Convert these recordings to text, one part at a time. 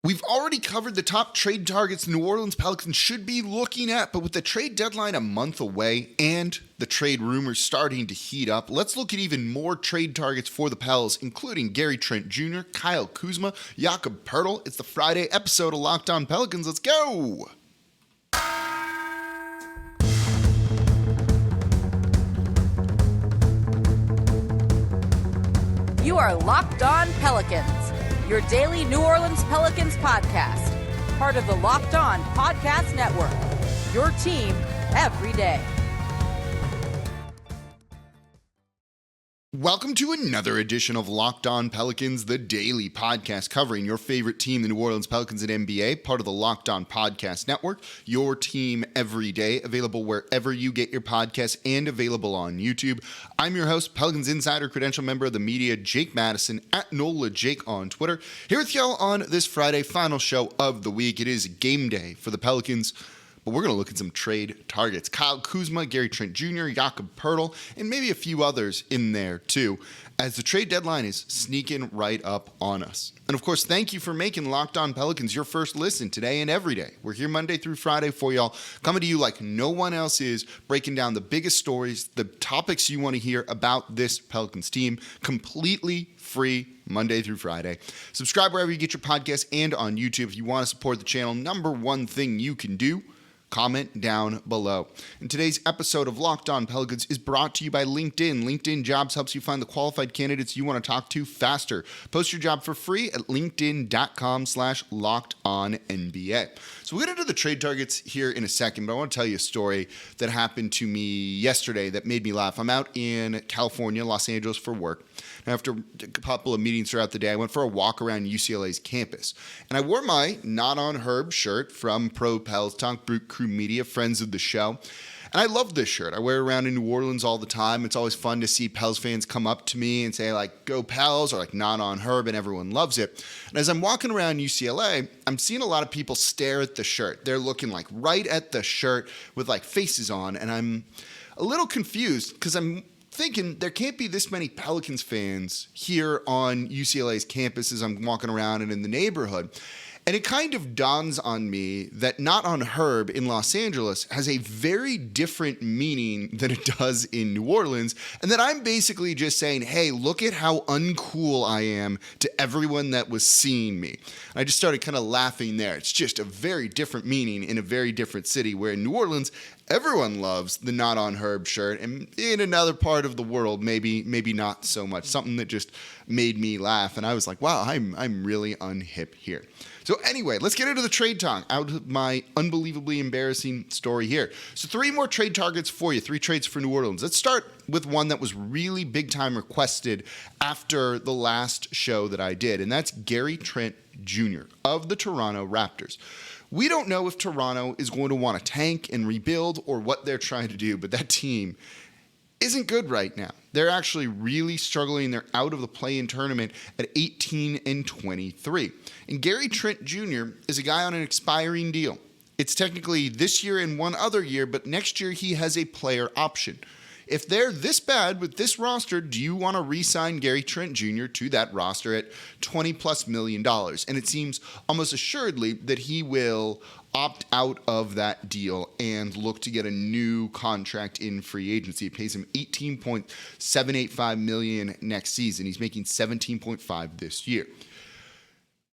We've already covered the top trade targets the New Orleans Pelicans should be looking at, but with the trade deadline a month away and the trade rumors starting to heat up, let's look at even more trade targets for the Pels, including Gary Trent Jr., Kyle Kuzma, Jakob Poeltl. It's the Friday episode of Locked On Pelicans. Let's go! You are Locked On Pelicans, your daily New Orleans Pelicans podcast, part of the Locked On Podcast Network, your team every day. Welcome to another edition of Locked On Pelicans, the daily podcast covering your favorite team, the New Orleans Pelicans at NBA, part of the Locked On Podcast Network, your team every day, available wherever you get your podcasts and available on YouTube. I'm your host, Pelicans Insider, credential member of the media, Jake Madison, at NOLA Jake on Twitter. Here with y'all on this Friday, final show of the week. It is game day for the Pelicans. But we're going to look at some trade targets. Kyle Kuzma, Gary Trent Jr., Jakob Poeltl, and maybe a few others in there too, as the trade deadline is sneaking right up on us. And of course, thank you for making Locked On Pelicans your first listen today and every day. We're here Monday through Friday for y'all, coming to you like no one else is, breaking down the biggest stories, the topics you want to hear about this Pelicans team, completely free Monday through Friday. Subscribe wherever you get your podcasts and on YouTube. If you want to support the channel, number one thing you can do, comment down below. And today's episode of Locked On Pelicans is brought to you by LinkedIn. LinkedIn Jobs helps you find the qualified candidates you want to talk to faster. Post your job for free at linkedin.com/lockedonnba. So we'll get into the trade targets here in a second, but I want to tell you a story that happened to me yesterday that made me laugh. I'm out in California, Los Angeles for work. And after a couple of meetings throughout the day, I went for a walk around UCLA's campus. And I wore my Not on Herb shirt from Pro Pels Talk Brute Crew Media, friends of the show. And I love this shirt. I wear it around in New Orleans all the time. It's always fun to see Pels fans come up to me and say, like, go Pels, or like Not on Herb, and everyone loves it. And as I'm walking around UCLA, I'm seeing a lot of people stare at the shirt. They're looking like right at the shirt with like faces on. And I'm a little confused because I'm thinking there can't be this many Pelicans fans here on UCLA's campus as I'm walking around and in the neighborhood. And it kind of dawns on me that Not on Herb in Los Angeles has a very different meaning than it does in New Orleans, and that I'm basically just saying, hey, look at how uncool I am to everyone that was seeing me. And I just started kind of laughing there. It's just a very different meaning in a very different city, where in New Orleans, everyone loves the Not on Herb shirt, and in another part of the world, maybe not so much. Something that just made me laugh, and I was like, wow, I'm really unhip here. So anyway, let's get into the trade talk out of my unbelievably embarrassing story here. So 3 more trade targets for you, 3 trades for New Orleans. Let's start with one that was really big time requested after the last show that I did, and that's Gary Trent Jr. of the Toronto Raptors. We don't know if Toronto is going to want to tank and rebuild or what they're trying to do, but that team isn't good right now. They're actually really struggling. They're out of the play-in tournament at 18-23. And Gary Trent Jr. is a guy on an expiring deal. It's technically this year and one other year, but next year he has a player option. If they're this bad with this roster, do you want to re-sign Gary Trent Jr. to that roster at $20+ million? And it seems almost assuredly that he will opt out of that deal and look to get a new contract in free agency. It pays him $18.785 million next season. He's making $17.5 this year.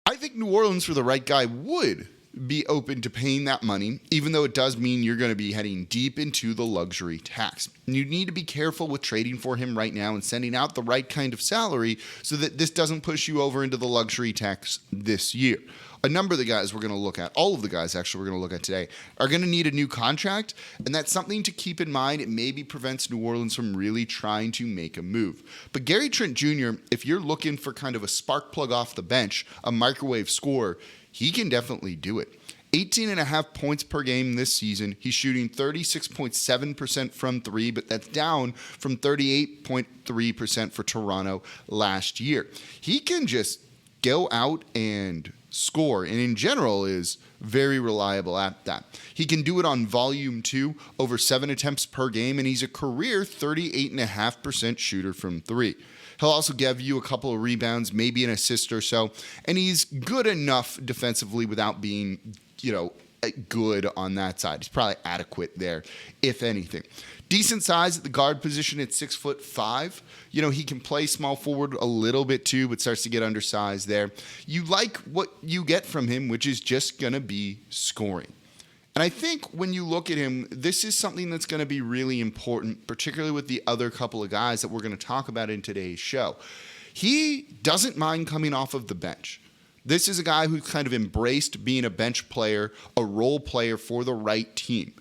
I think New Orleans, for the right guy, would be open to paying that money, even though it does mean you're going to be heading deep into the luxury tax. And you need to be careful with trading for him right now and sending out the right kind of salary so that this doesn't push you over into the luxury tax this year. A number of the guys we're going to look at, all of the guys actually we're going to look at today, are going to need a new contract, and that's something to keep in mind. It maybe prevents New Orleans from really trying to make a move. But Gary Trent Jr., if you're looking for kind of a spark plug off the bench, a microwave scorer, he can definitely do it. 18.5 points per game this season. He's shooting 36.7% from 3, but that's down from 38.3% for Toronto last year. He can just go out and score, and in general is very reliable at that. He can do it on volume too, over 7 attempts per game, and he's a career 38.5% shooter from 3. He'll also give you a couple of rebounds, maybe an assist or so. And he's good enough defensively without being, good on that side. He's probably adequate there, if anything. Decent size at the guard position at 6'5". He can play small forward a little bit too, but starts to get undersized there. You like what you get from him, which is just going to be scoring. And I think when you look at him, this is something that's going to be really important, particularly with the other couple of guys that we're going to talk about in today's show. He doesn't mind coming off of the bench. This is a guy who kind of embraced being a bench player, a role player for the right team.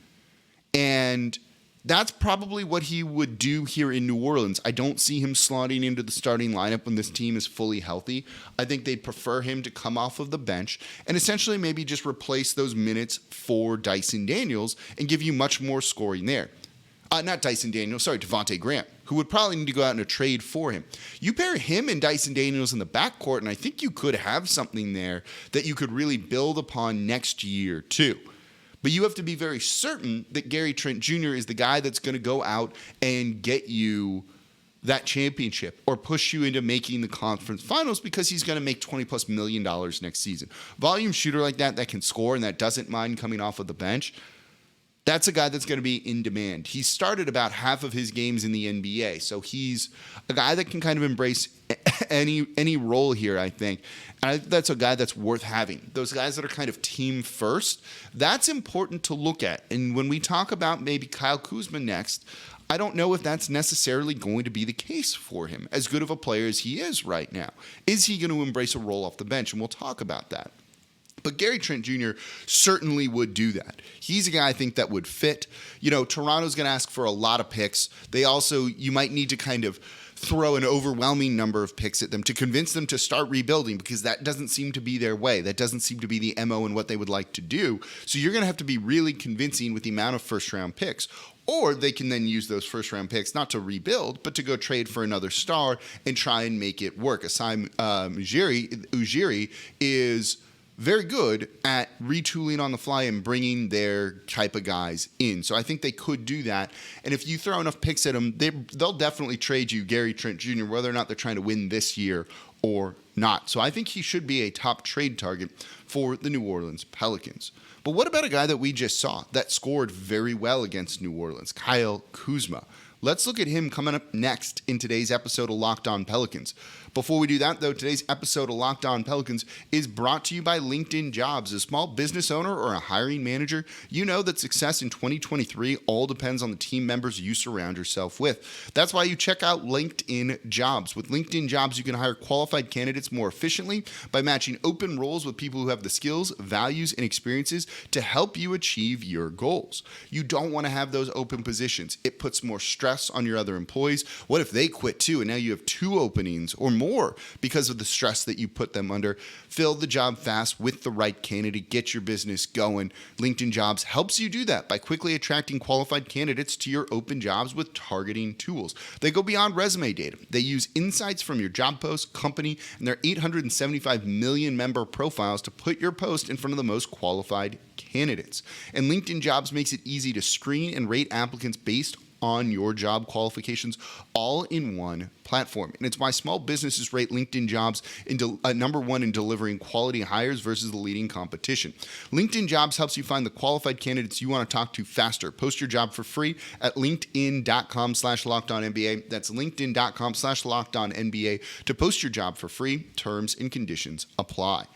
And that's probably what he would do here in New Orleans. I don't see him slotting into the starting lineup when this team is fully healthy. I think they'd prefer him to come off of the bench and essentially maybe just replace those minutes for Dyson Daniels and give you much more scoring there. Not Dyson Daniels, Devontae Graham, who would probably need to go out in a trade for him. You pair him and Dyson Daniels in the backcourt, and I think you could have something there that you could really build upon next year too. But you have to be very certain that Gary Trent Jr. is the guy that's going to go out and get you that championship or push you into making the conference finals because he's going to make $20+ million next season. Volume shooter like that can score and that doesn't mind coming off of the bench. That's a guy that's going to be in demand. He started about half of his games in the NBA, so he's a guy that can kind of embrace any role here, I think. And I think that's a guy that's worth having. Those guys that are kind of team first, that's important to look at. And when we talk about maybe Kyle Kuzma next, I don't know if that's necessarily going to be the case for him, as good of a player as he is right now. Is he going to embrace a role off the bench? And we'll talk about that. But Gary Trent Jr. certainly would do that. He's a guy I think that would fit. Toronto's going to ask for a lot of picks. You might need to kind of throw an overwhelming number of picks at them to convince them to start rebuilding because that doesn't seem to be their way. That doesn't seem to be the MO and what they would like to do. So you're going to have to be really convincing with the amount of first-round picks. Or they can then use those first-round picks not to rebuild, but to go trade for another star and try and make it work. Asai Ujiri is very good at retooling on the fly and bringing their type of guys in. So I think they could do that. And if you throw enough picks at them, they'll definitely trade you Gary Trent Jr., whether or not they're trying to win this year or not. So I think he should be a top trade target for the New Orleans Pelicans. But what about a guy that we just saw that scored very well against New Orleans, Kyle Kuzma? Let's look at him coming up next in today's episode of Locked On Pelicans. Before we do that, though, today's episode of Locked On Pelicans is brought to you by LinkedIn Jobs. As a small business owner or a hiring manager, you know that success in 2023 all depends on the team members you surround yourself with. That's why you check out LinkedIn Jobs. With LinkedIn Jobs, you can hire qualified candidates more efficiently by matching open roles with people who have the skills, values, and experiences to help you achieve your goals. You don't want to have those open positions. It puts more stress on your other employees. What if they quit too, and now you have 2 openings or more because of the stress that you put them under? Fill the job fast with the right candidate. Get your business going. LinkedIn Jobs helps you do that by quickly attracting qualified candidates to your open jobs with targeting tools. They go beyond resume data. They use insights from your job post, company, and their 875 million member profiles to put your post in front of the most qualified candidates. And LinkedIn Jobs makes it easy to screen and rate applicants based on your job qualifications all in one platform. And it's why small businesses rate LinkedIn Jobs number 1 in delivering quality hires versus the leading competition. LinkedIn Jobs helps you find the qualified candidates you want to talk to faster. Post your job for free at linkedin.com/lockedonnba. That's linkedin.com/lockedonnba to post your job for free. Terms and conditions apply.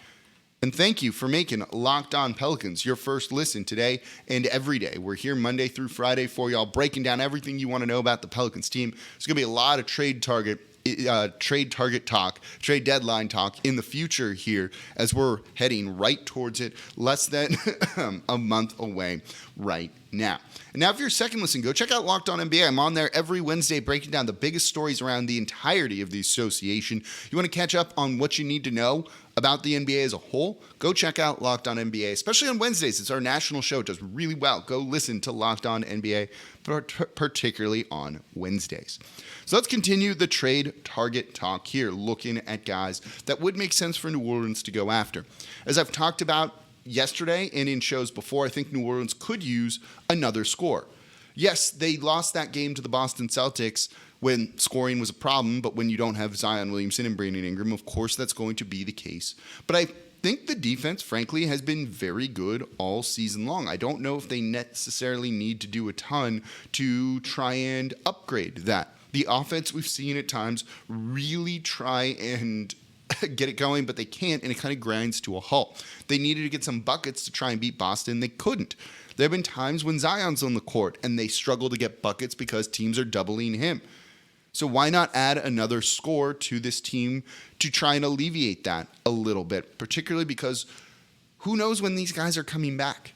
And thank you for making Locked On Pelicans your first listen today and every day. We're here Monday through Friday for y'all, breaking down everything you want to know about the Pelicans team. There's going to be a lot of trade deadline talk in the future here as we're heading right towards it, less than a month away right now. And now, if you're a second listen, go check out Locked On NBA. I'm on there every Wednesday breaking down the biggest stories around the entirety of the association. You want to catch up on what you need to know about the NBA as a whole? Go check out Locked On NBA, especially on Wednesdays. It's our national show. It does really well. Go listen to Locked On NBA, particularly on Wednesdays. So let's continue the trade target talk here, looking at guys that would make sense for New Orleans to go after. As I've talked about yesterday and in shows before, I think New Orleans could use another scorer. Yes, they lost that game to the Boston Celtics when scoring was a problem, but when you don't have Zion Williamson and Brandon Ingram, of course that's going to be the case. But I think the defense, frankly, has been very good all season long. I don't know if they necessarily need to do a ton to try and upgrade that. The offense we've seen at times really try and get it going, but they can't, and it kind of grinds to a halt. They needed to get some buckets to try and beat Boston. They couldn't. There have been times when Zion's on the court and they struggle to get buckets because teams are doubling him. So why not add another score to this team to try and alleviate that a little bit, particularly because who knows when these guys are coming back?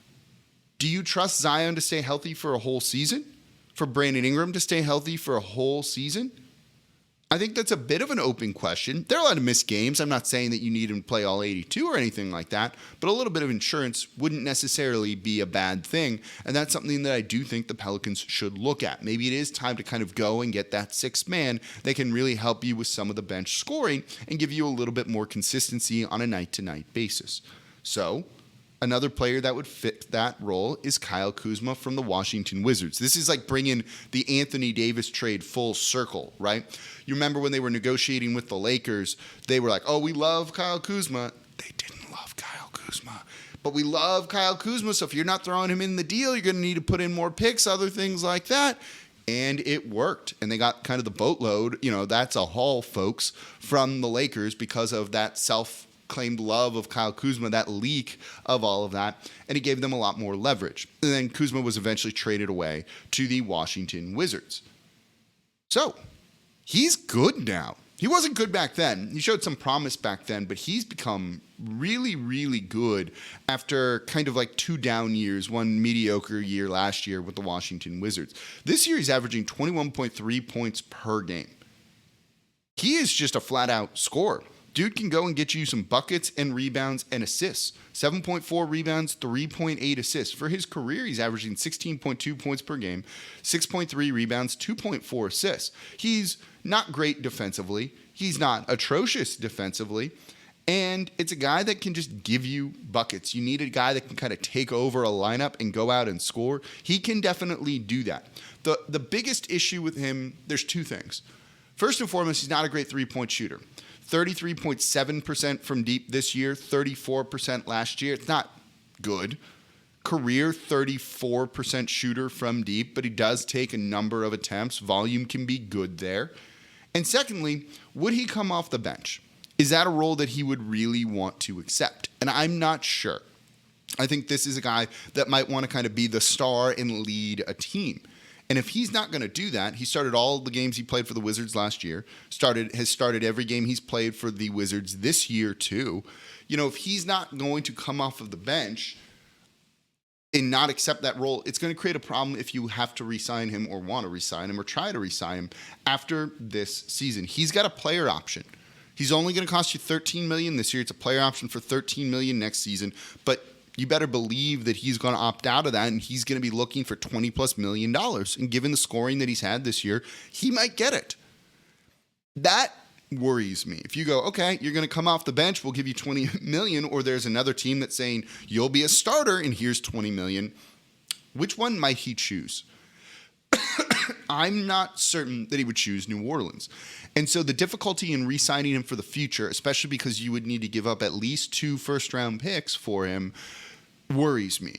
Do you trust Zion to stay healthy for a whole season? For Brandon Ingram to stay healthy for a whole season? I think that's a bit of an open question. They're allowed to miss games. I'm not saying that you need him to play all 82 or anything like that, but a little bit of insurance wouldn't necessarily be a bad thing, and that's something that I do think the Pelicans should look at. Maybe it is time to kind of go and get that sixth man that can really help you with some of the bench scoring and give you a little bit more consistency on a night-to-night basis. So, another player that would fit that role is Kyle Kuzma from the Washington Wizards. This is like bringing the Anthony Davis trade full circle, right? You remember when they were negotiating with the Lakers, they were like, oh, we love Kyle Kuzma. They didn't love Kyle Kuzma. But we love Kyle Kuzma, so if you're not throwing him in the deal, you're going to need to put in more picks, other things like that. And it worked. And they got kind of the boatload, that's a haul, folks, from the Lakers because of that self-claimed love of Kyle Kuzma, that leak of all of that, and it gave them a lot more leverage. And then Kuzma was eventually traded away to the Washington Wizards. So, he's good now. He wasn't good back then. He showed some promise back then, but he's become really, really good after kind of like 2 down years, 1 mediocre year last year with the Washington Wizards. This year, he's averaging 21.3 points per game. He is just a flat-out scorer. Dude can go and get you some buckets and rebounds and assists. 7.4 rebounds, 3.8 assists. For his career, he's averaging 16.2 points per game, 6.3 rebounds, 2.4 assists. He's not great defensively. He's not atrocious defensively. And it's a guy that can just give you buckets. You need a guy that can kind of take over a lineup and go out and score. He can definitely do that. The biggest issue with him, there's 2 things. First and foremost, he's not a great three-point shooter. 33.7% from deep this year, 34% last year. It's not good. Career 34% shooter from deep, but he does take a number of attempts. Volume can be good there. And secondly, would he come off the bench? Is that a role that he would really want to accept? And I'm not sure. I think this is a guy that might want to kind of be the star and lead a team. And if he's not going to do that, he started all the games he played for the Wizards last year, has started every game he's played for the Wizards this year too. If he's not going to come off of the bench and not accept that role, it's going to create a problem if you have to re-sign him or want to re-sign him or try to re-sign him after this season. He's got a player option. He's only going to cost you $13 million this year. It's a player option for $13 million next season, but you better believe that he's going to opt out of that, and he's going to be looking for $20+ million. And given the scoring that he's had this year, he might get it. That worries me. If you go, okay, you're going to come off the bench, we'll give you $20 million, or there's another team that's saying you'll be a starter and here's $20 million, which one might he choose? I'm not certain that he would choose New Orleans. And so the difficulty in re-signing him for the future, especially because you would need to give up at least 2 first-round picks for him, worries me.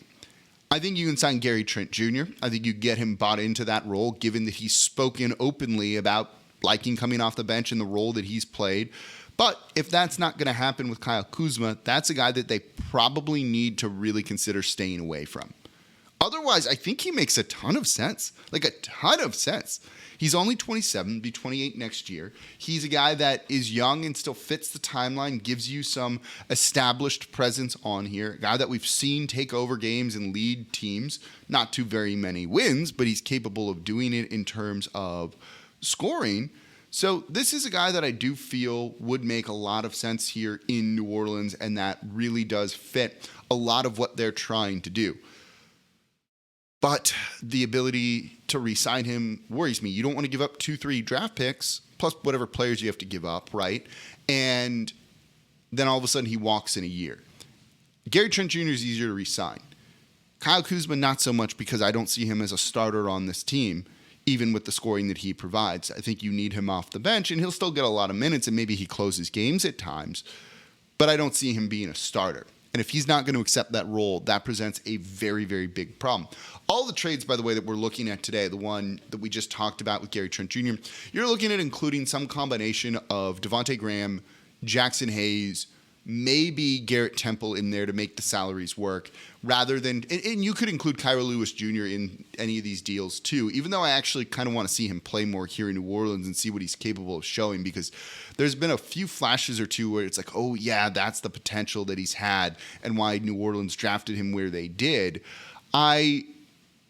I think you can sign Gary Trent Jr. I think you get him bought into that role, given that he's spoken openly about liking coming off the bench and the role that he's played. But if that's not going to happen with Kyle Kuzma, that's a guy that they probably need to really consider staying away from. Otherwise, I think he makes a ton of sense. Like a ton of sense. He's only 27, be 28 next year. He's a guy that is young and still fits the timeline, gives you some established presence on here. A guy that we've seen take over games and lead teams. Not too very many wins, but he's capable of doing it in terms of scoring. So this is a guy that I do feel would make a lot of sense here in New Orleans, and that really does fit a lot of what they're trying to do. But the ability to re-sign him worries me. You don't want to give up 2-3 draft picks, plus whatever players you have to give up, right? And then all of a sudden he walks in a year. Gary Trent Jr. is easier to re-sign. Kyle Kuzma, not so much, because I don't see him as a starter on this team, even with the scoring that he provides. I think you need him off the bench, and he'll still get a lot of minutes, and maybe he closes games at times, but I don't see him being a starter. And if he's not going to accept that role, that presents a very, very big problem. All the trades, by the way, that we're looking at today, the one that we just talked about with Gary Trent Jr., you're looking at including some combination of Devontae Graham, Jackson Hayes, maybe Garrett Temple in there to make the salaries work, rather than, and you could include Kira Lewis Jr. in any of these deals too, even though I actually kind of want to see him play more here in New Orleans and see what he's capable of showing, because there's been a few flashes or two where it's like, oh yeah, that's the potential that he's had and why New Orleans drafted him where they did. I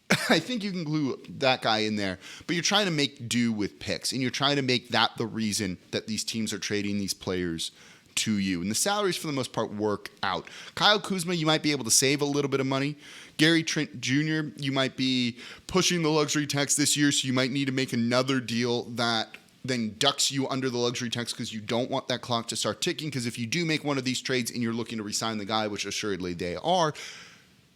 think you can glue that guy in there, but you're trying to make do with picks, and you're trying to make that the reason that these teams are trading these players to you. And the salaries, for the most part, work out. Kyle Kuzma, you might be able to save a little bit of money. Gary Trent Jr., you might be pushing the luxury tax this year, so you might need to make another deal that then ducks you under the luxury tax, because you don't want that clock to start ticking, because if you do make one of these trades and you're looking to re-sign the guy, which assuredly they are,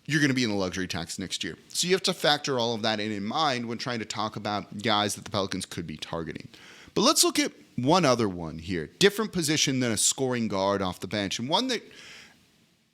you're going to be in the luxury tax next year. So you have to factor all of that in mind when trying to talk about guys that the Pelicans could be targeting. But let's look at one other one here. Different position than a scoring guard off the bench, and one that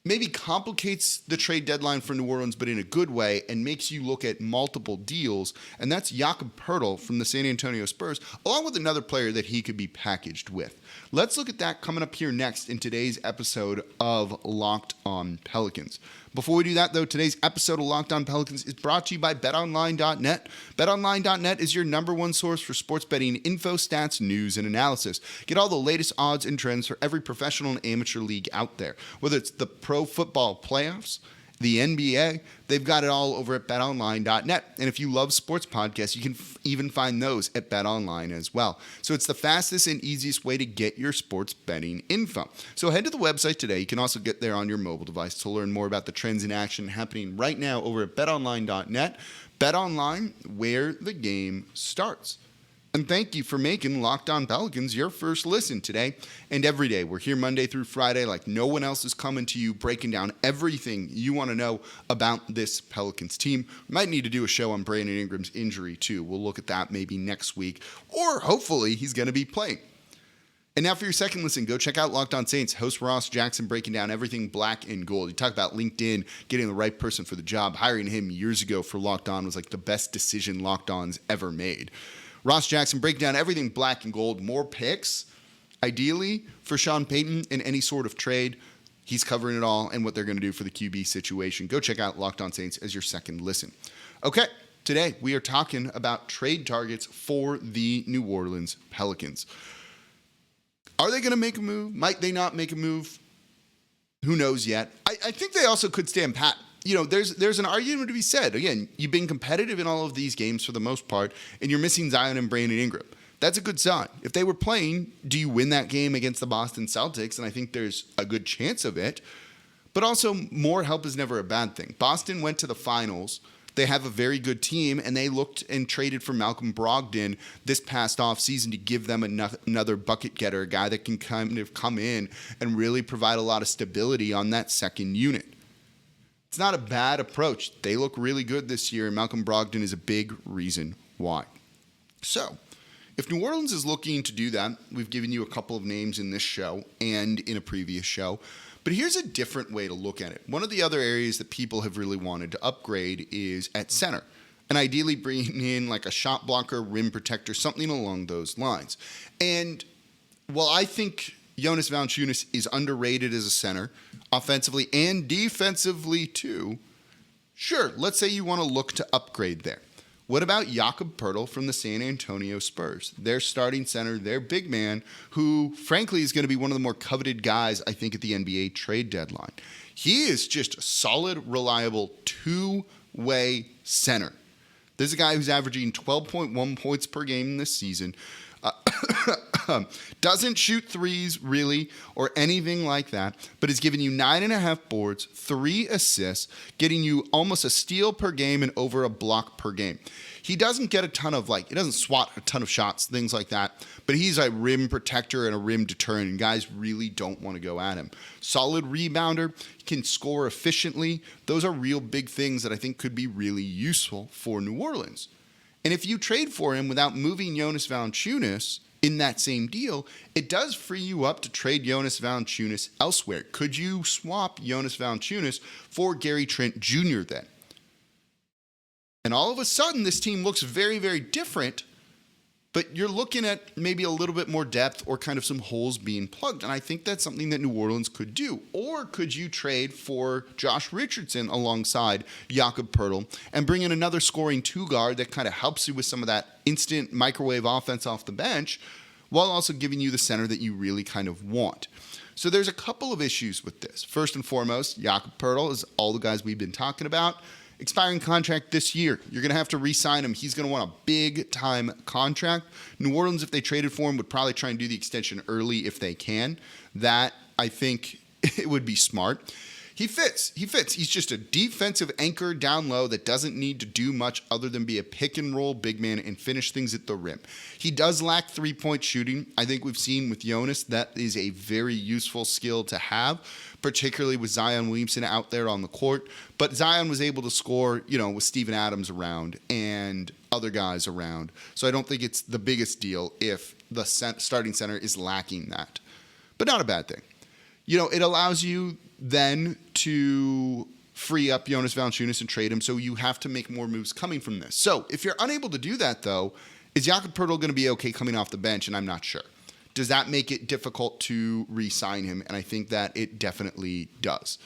maybe complicates the trade deadline for New Orleans, but in a good way, and makes you look at multiple deals, and that's Jakob Poeltl from the San Antonio Spurs, along with another player that he could be packaged with. Let's look at that coming up here next in today's episode of Locked On Pelicans. Before we do that, though, today's episode of Locked On Pelicans is brought to you by BetOnline.net. BetOnline.net is your number one source for sports betting info, stats, news, and analysis. Get all the latest odds and trends for every professional and amateur league out there. Whether it's the pro football playoffs, the NBA, they've got it all over at BetOnline.net. And if you love sports podcasts, you can even find those at BetOnline as well. So it's the fastest and easiest way to get your sports betting info. So head to the website today. You can also get there on your mobile device to learn more about the trends in action happening right now over at BetOnline.net. BetOnline, where the game starts. And thank you for making Locked On Pelicans your first listen today and every day. We're here Monday through Friday like no one else is coming to you, breaking down everything you want to know about this Pelicans team. We might need to do a show on Brandon Ingram's injury too. We'll look at that maybe next week, or hopefully he's going to be playing. And now for your second listen, go check out Locked On Saints. Host Ross Jackson breaking down everything black and gold. You talk about LinkedIn, getting the right person for the job. Hiring him years ago for Locked On was like the best decision Locked On's ever made. Ross Jackson breaking down everything black and gold. More picks, ideally, for Sean Payton in any sort of trade. He's covering it all and what they're going to do for the QB situation. Go check out Locked On Saints as your second listen. Okay, today we are talking about trade targets for the New Orleans Pelicans. Are they going to make a move? Might they not make a move? Who knows yet? I think they also could stand pat. You know, there's an argument to be said. Again, you've been competitive in all of these games for the most part, and you're missing Zion and Brandon Ingram. That's a good sign. If they were playing, do you win that game against the Boston Celtics? And I think there's a good chance of it. But also, more help is never a bad thing. Boston went to the finals. They have a very good team, and they looked and traded for Malcolm Brogdon this past offseason to give them another bucket getter, a guy that can kind of come in and really provide a lot of stability on that second unit. It's not a bad approach. They look really good this year, and Malcolm Brogdon is a big reason why. So, if New Orleans is looking to do that, we've given you a couple of names in this show and in a previous show, but here's a different way to look at it. One of the other areas that people have really wanted to upgrade is at center, and ideally bringing in like a shot blocker, rim protector, something along those lines. And while I think Jonas Valanciunas is underrated as a center, offensively and defensively too, sure, let's say you want to look to upgrade there. What about Jakob Poeltl from the San Antonio Spurs? Their starting center, their big man, who frankly is going to be one of the more coveted guys, I think, at the NBA trade deadline. He is just a solid, reliable, two-way center. There's a guy who's averaging 12.1 points per game this season. Doesn't shoot threes really or anything like that, but has given you 9.5 boards, 3 assists, getting you almost a steal per game and over a block per game. He doesn't get a ton of he doesn't swat a ton of shots, things like that, but he's a rim protector and a rim deterrent, and guys really don't want to go at him. Solid rebounder, can score efficiently. Those are real big things that I think could be really useful for New Orleans. And if you trade for him without moving Jonas Valanciunas in that same deal, it does free you up to trade Jonas Valanciunas elsewhere. Could you swap Jonas Valanciunas for Gary Trent Jr. then? And all of a sudden, this team looks very, very different, but you're looking at maybe a little bit more depth or kind of some holes being plugged. And I think that's something that New Orleans could do. Or could you trade for Josh Richardson alongside Jakob Poeltl and bring in another scoring 2-guard that kind of helps you with some of that instant microwave offense off the bench while also giving you the center that you really kind of want? So there's a couple of issues with this. First and foremost, Jakob Poeltl is all the guys we've been talking about. Expiring contract this year. You're going to have to re-sign him. He's going to want a big-time contract. New Orleans, if they traded for him, would probably try and do the extension early if they can. That, I think, it would be smart. He fits. He's just a defensive anchor down low that doesn't need to do much other than be a pick-and-roll big man and finish things at the rim. He does lack three-point shooting. I think we've seen with Jonas that is a very useful skill to have, particularly with Zion Williamson out there on the court. But Zion was able to score, with Steven Adams around and other guys around. So I don't think it's the biggest deal if the starting center is lacking that. But not a bad thing. It allows you then to free up Jonas Valanciunas and trade him, so you have to make more moves coming from this. So if you're unable to do that, though, is Jakob Poeltl going to be okay coming off the bench? And I'm not sure. Does that make it difficult to re-sign him? And I think that it definitely does.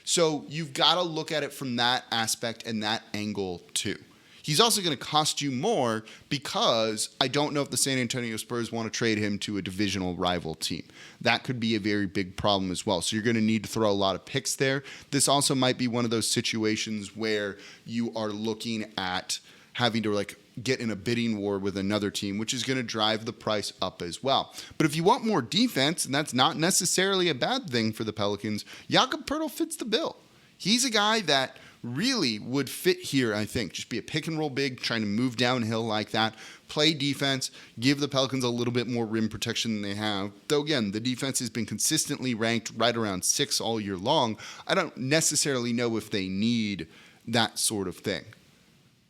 So you've got to look at it from that aspect and that angle too. He's also going to cost you more because I don't know if the San Antonio Spurs want to trade him to a divisional rival team. That could be a very big problem as well. So you're going to need to throw a lot of picks there. This also might be one of those situations where you are looking at having to get in a bidding war with another team, which is going to drive the price up as well. But if you want more defense, and that's not necessarily a bad thing for the Pelicans, Jakob Poeltl fits the bill. He's a guy that really would fit here, I think. Just be a pick and roll big, trying to move downhill like that, play defense, give the Pelicans a little bit more rim protection than they have. Though again, the defense has been consistently ranked right around 6 all year long. I don't necessarily know if they need that sort of thing.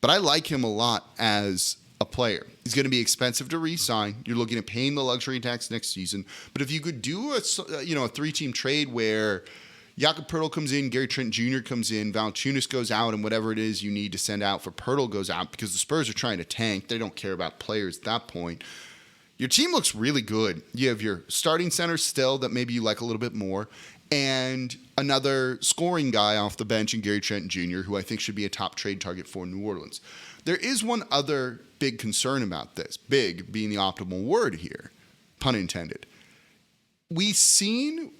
But I like him a lot as a player. He's going to be expensive to re-sign. You're looking at paying the luxury tax next season. But if you could do a 3-team trade where Jakob Poeltl comes in, Gary Trent Jr. comes in, Valanciunas goes out, and whatever it is you need to send out for Poeltl goes out, because the Spurs are trying to tank. They don't care about players at that point. Your team looks really good. You have your starting center still that maybe you like a little bit more, and another scoring guy off the bench in Gary Trent Jr., who I think should be a top trade target for New Orleans. There is one other big concern about this, big being the optimal word here, pun intended. We've seen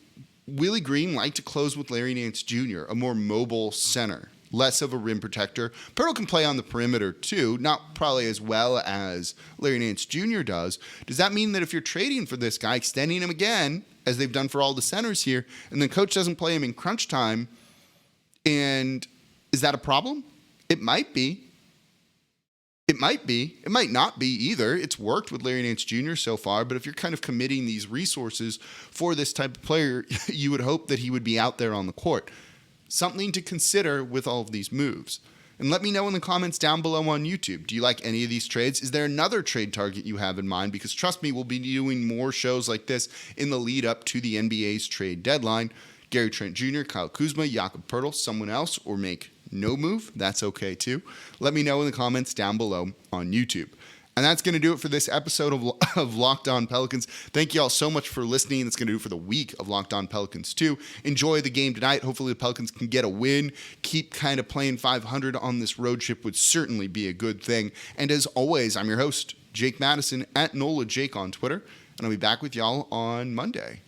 Willie Green like to close with Larry Nance Jr., a more mobile center, less of a rim protector. Poeltl can play on the perimeter too, not probably as well as Larry Nance Jr. does. Does that mean that if you're trading for this guy, extending him again, as they've done for all the centers here, and then coach doesn't play him in crunch time, and is that a problem? It might be. It might be. It might not be either. It's worked with Larry Nance Jr. so far, but if you're kind of committing these resources for this type of player, you would hope that he would be out there on the court. Something to consider with all of these moves. And let me know in the comments down below on YouTube. Do you like any of these trades? Is there another trade target you have in mind? Because trust me, we'll be doing more shows like this in the lead up to the NBA's trade deadline. Gary Trent Jr., Kyle Kuzma, Jakob Poeltl, someone else, or make no move, that's okay too. Let me know in the comments down below on YouTube. And that's going to do it for this episode of Locked On Pelicans. Thank you all so much for listening. That's going to do it for the week of Locked On Pelicans too. Enjoy the game tonight. Hopefully the Pelicans can get a win. Keep kind of playing 500 on this road trip would certainly be a good thing. And as always, I'm your host, Jake Madison, at NOLA Jake on Twitter. And I'll be back with y'all on Monday.